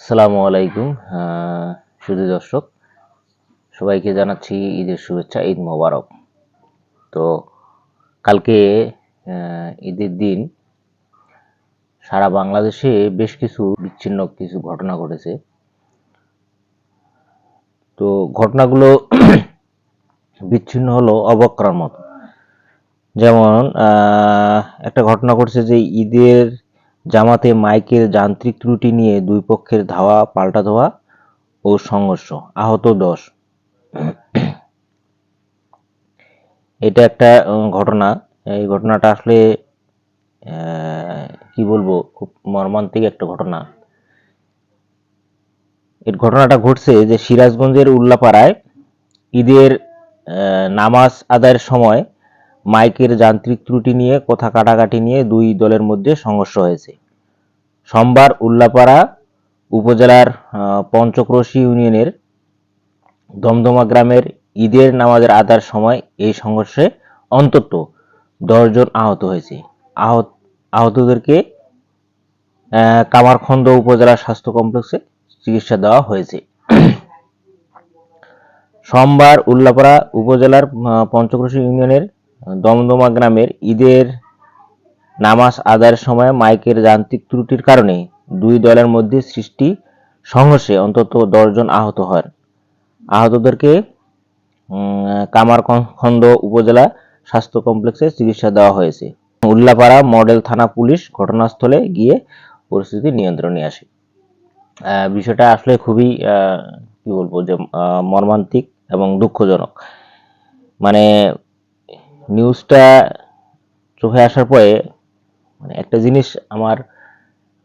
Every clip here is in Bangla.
আসসালামু আলাইকুম সুধী দর্শক, সবাইকে জানাচ্ছি ঈদের শুভেচ্ছা, ঈদ মোবারক। তো কালকে ঈদের দিন সারা বাংলাদেশে বেশ কিছু বিচ্ছিন্ন কিছু ঘটনা ঘটেছে। তো ঘটনাগুলো বিচ্ছিন্ন হলো অবাক করার মতো। যেমন একটা ঘটনা ঘটছে যে ঈদের জামাতে মাইকের যান্ত্রিক ত্রুটি নিয়ে দুই পক্ষের ধাওয়া পাল্টা ধাওয়া ও সংঘর্ষ, আহত 10। এটা একটা ঘটনা। এই ঘটনাটা আসলে কি বলবো, খুব মর্মান্তিক একটা ঘটনা। এই ঘটনাটা ঘটছে যে সিরাজগঞ্জের উল্লাপাড়ায় ঈদের নামাজ আদায়ের সময় মাইকের যান্ত্রিক ত্রুটি নিয়ে কথা কাটাকাটি নিয়ে দুই দলের মধ্যে সংঘর্ষ হয়েছে। সোমবার উল্লাপাড়া উপজেলার পঞ্চক্রোশী ইউনিয়নের দমদমা গ্রামের ঈদের নামাজের আদায়ের সময় এই সংঘর্ষে অন্তত 10 জন আহত হয়েছে। আহতদেরকে কামারখন্দ উপজেলা স্বাস্থ্য কমপ্লেক্সে চিকিৎসা দেওয়া হয়েছে। সোমবার উল্লাপাড়া উপজেলার পঞ্চক্রোশী ইউনিয়নের দমদমা গ্রামের ঈদের নামাজ আদায়ের সময় মাইকের যান্ত্রিক ত্রুটির কারণে দুই দলের মধ্যে সৃষ্টি সংঘর্ষে অন্তত 10 জন আহত হন। আহতদেরকে কামারখন্দ উপজেলা স্বাস্থ্য কমপ্লেক্সে চিকিৎসা দেওয়া হয়েছে। উল্লাপাড়া মডেল থানা পুলিশ ঘটনাস্থলে গিয়ে পরিস্থিতি নিয়ন্ত্রণে আসে। বিষয়টা আসলে খুবই কি বলবো যে মর্মান্তিক এবং দুঃখজনক। মানে নিউজটা চোখে আসার পরে মানে একটা জিনিস আমার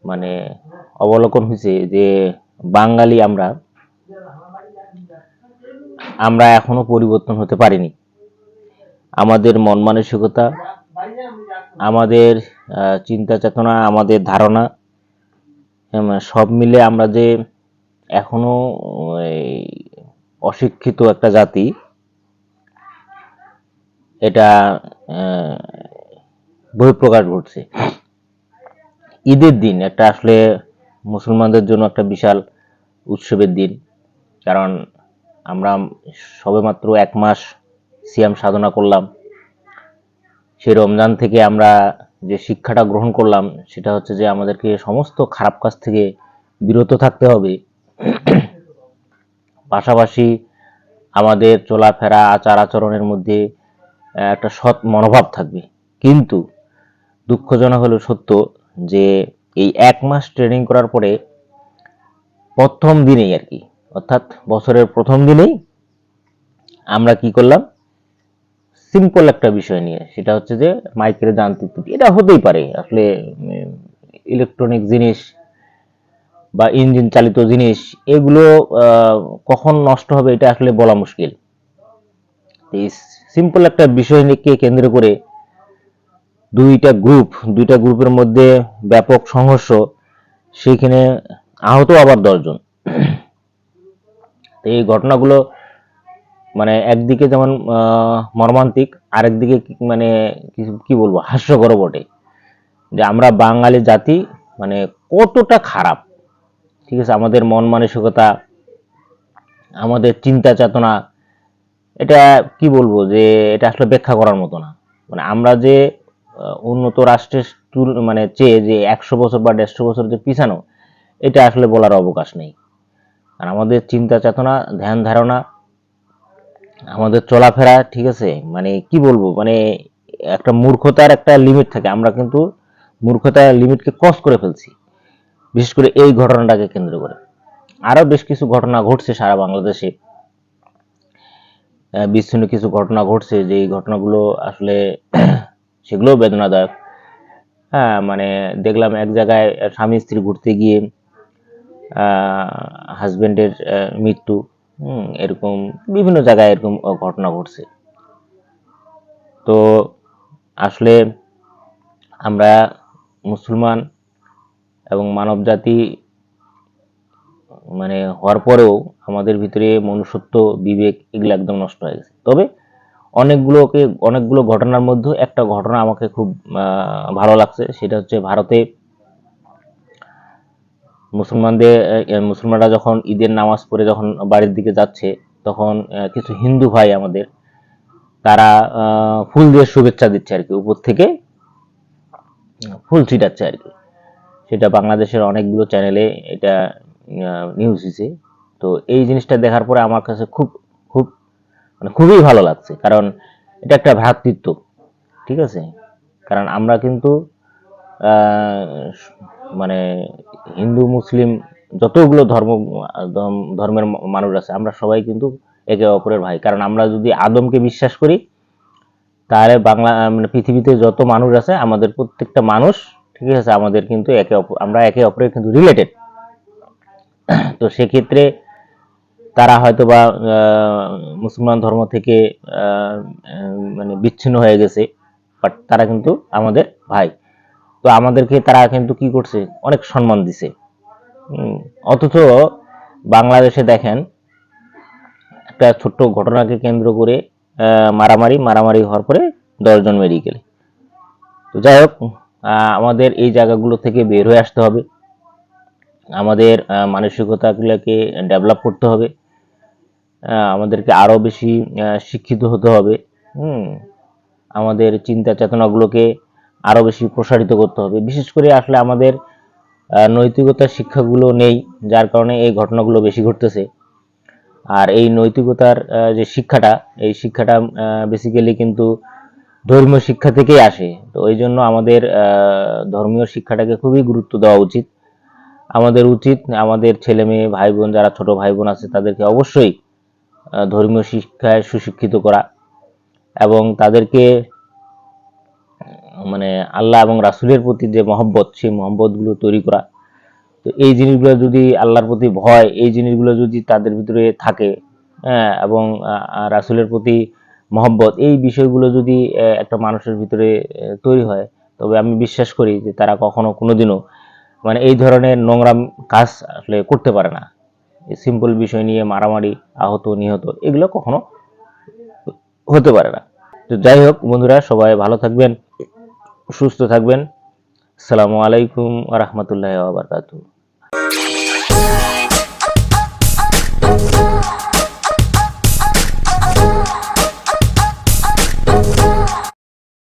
মানে অবলোকন হয়েছে যে বাঙালি আমরা এখনো পরিবর্তন হতে পারিনি। আমাদের মন মানসিকতা, আমাদের চিন্তা চেতনা, আমাদের ধারণা সব মিলে আমরা যে এখনো অশিক্ষিত একটা জাতি, এটা বহিঃপ্রকাশ ঘটছে। ঈদের দিন একটা আসলে মুসলমানদের জন্য একটা বিশাল উৎসবের দিন, কারণ আমরা সবেমাত্র 1 মাস সিয়াম সাধনা করলাম। সেই রমজান থেকে আমরা যে শিক্ষাটা গ্রহণ করলাম সেটা হচ্ছে যে আমাদেরকে সমস্ত খারাপ কাজ থেকে বিরত থাকতে হবে, পাশাপাশি আমাদের চলাফেরা আচার আচরণের মধ্যে একটা সৎ মনোভাব থাকবে। কিন্তু দুঃখজনক হলো সত্য যে এই 1 মাস ট্রেনিং করার পরে প্রথম দিনেই আর কি, অর্থাৎ বছরের প্রথম দিনেই আমরা কি করলাম, সিম্পল একটা বিষয় নিয়ে, সেটা হচ্ছে যে মাইকের যান্ত্রিক ত্রুটি। এটা হতেই পারে, আসলে ইলেকট্রনিক জিনিস বা ইঞ্জিন চালিত জিনিস এগুলো কখন নষ্ট হবে এটা আসলে বলা মুশকিল। এই সিম্পল একটা বিষয়কে কেন্দ্র করে দুইটা গ্রুপের মধ্যে ব্যাপক সংঘর্ষ, সেইখানে আহত আবার 10 জন। এই ঘটনাগুলো মানে একদিকে যেমন মর্মান্তিক, আরেকদিকে মানে কি বলবো, হাস্যকর বটে যে আমরা বাঙালি জাতি মানে কতটা খারাপ। ঠিক আছে, আমাদের মন মানসিকতা, আমাদের চিন্তা চেতনা, এটা কি বলবো যে এটা আসলে ব্যাখ্যা করার মতো না। মানে আমরা যে উন্নত রাষ্ট্রের মানে চেয়ে যে 100 বছর বা 150 বছর যে পিছানো, এটা আসলে বলার অবকাশ নেই। আর আমাদের চিন্তা চেতনা, ধ্যান ধারণা, আমাদের চলাফেরা, ঠিক আছে, মানে কি বলবো, মানে একটা মূর্খতার একটা লিমিট থাকে, আমরা কিন্তু মূর্খতার লিমিটকে ক্রস করে ফেলছি, বিশেষ করে এই ঘটনাটাকে কেন্দ্র করে। আরো বেশ কিছু ঘটনা ঘটছে সারা বাংলাদেশে, বিচ্ছিন্ন কিছু ঘটনা ঘটছে, যে এই ঘটনাগুলো আসলে সেগুলো বেদনাদায়ক। হ্যাঁ, মানে দেখলাম এক জায়গায় স্বামী স্ত্রী ঘুরতে গিয়ে হাজবেন্ডের মৃত্যু, এরকম বিভিন্ন জায়গায় এরকম ঘটনা ঘটছে। তো আসলে আমরা মুসলমান এবং মানব জাতি মানে হওয়ার পরেও আমাদের ভিতরে মনুষ্যত্ব, বিবেক এগুলো একদম নষ্ট হয়ে গেছে। তবে অনেকগুলো ঘটনার মধ্যে একটা ঘটনা আমাকে খুব ভালো লাগছে, সেটা হচ্ছে মুসলমানরা যখন ঈদের নামাজ পড়ে যখন বাড়ির দিকে যাচ্ছে, তখন কিছু হিন্দু ভাই আমাদের, তারা ফুল দিয়ে শুভেচ্ছা দিচ্ছে আর কি, উপর থেকে ফুল ছিটাচ্ছে আর কি। সেটা বাংলাদেশের অনেকগুলো চ্যানেলে এটা নিউজ হয়েছে। তো এই জিনিসটা দেখার পরে আমার কাছে খুব খুব মানে খুবই ভালো লাগছে, কারণ এটা একটা ভ্রাতৃত্ব, ঠিক আছে। কারণ আমরা কিন্তু মানে হিন্দু মুসলিম যতগুলো ধর্মের মানুষ আছে, আমরা সবাই কিন্তু একে অপরের ভাই। কারণ আমরা যদি আদমকে বিশ্বাস করি, তাহলে মানে পৃথিবীতে যত মানুষ আছে, আমাদের প্রত্যেকটা মানুষ, ঠিক আছে, আমাদের কিন্তু আমরা একে অপরের কিন্তু রিলেটেড। তো সেক্ষেত্রে তারা হয়তো বা মুসলমান ধর্ম থেকে মানে বিচ্ছিন্ন হয়ে গেছে, বাট তারা কিন্তু আমাদের ভাই। তো আমাদেরকে তারা কিন্তু কি করছে, অনেক সম্মান দিছে। অথচ বাংলাদেশে দেখেন, একটা ছোট্ট ঘটনাকে কেন্দ্র করে মারামারি হওয়ার পরে 10 জন মেডিকেলে। তো যাই হোক, আমাদের এই জায়গাগুলো থেকে বের হয়ে আসতে হবে, আমাদের মানসিকতাগুলোকে ডেভেলপ করতে হবে, আমাদেরকে আরো বেশি শিক্ষিত হতে হবে। আমাদের চিন্তা চেতনাগুলোকে আরো বেশি প্রসারিত করতে হবে। বিশেষ করে আসলে আমাদের নৈতিকতার শিক্ষাগুলো নেই, যার কারণে এই ঘটনাগুলো বেশি ঘটতেছে। আর এই নৈতিকতার যে শিক্ষাটা, এই শিক্ষাটা বেসিক্যালি কিন্তু ধর্মীয় শিক্ষা থেকেই আসে। তো ওই জন্য আমাদের ধর্মীয় শিক্ষাটাকে খুবই গুরুত্ব দেওয়া উচিত। আমাদের উচিত আমাদের ছেলে মেয়ে ভাই বোন, যারা ছোট ভাই বোন আছে, তাদেরকে অবশ্যই ধর্মীয় শিক্ষায় সুশিক্ষিত করা, এবং তাদেরকে মানে আল্লাহ এবং রাসূলের প্রতি যে মহব্বত, সেই মহব্বতগুলো তৈরি করা। তো এই জিনিসগুলো যদি, আল্লাহর প্রতি ভয়, এই জিনিসগুলো যদি তাদের ভিতরে থাকে, এবং রাসূলের প্রতি মহব্বত, এই বিষয়গুলো যদি একটা মানুষের ভিতরে তৈরি হয়, তবে আমি বিশ্বাস করি যে তারা কখনো কোনোদিনও মানে এই ধরনের নোংরা কাজ আসলে করতে পারে না। এই সিম্পল বিষয় নিয়ে মারামারি, আহত নিহত, এগুলো কখনো হতে পারে না। তো যাই হোক বন্ধুরা, সবাই ভালো থাকবেন, সুস্থ থাকবেন। আসসালামু আলাইকুম ওয়া রাহমাতুল্লাহি ওয়া বারাকাতুহু।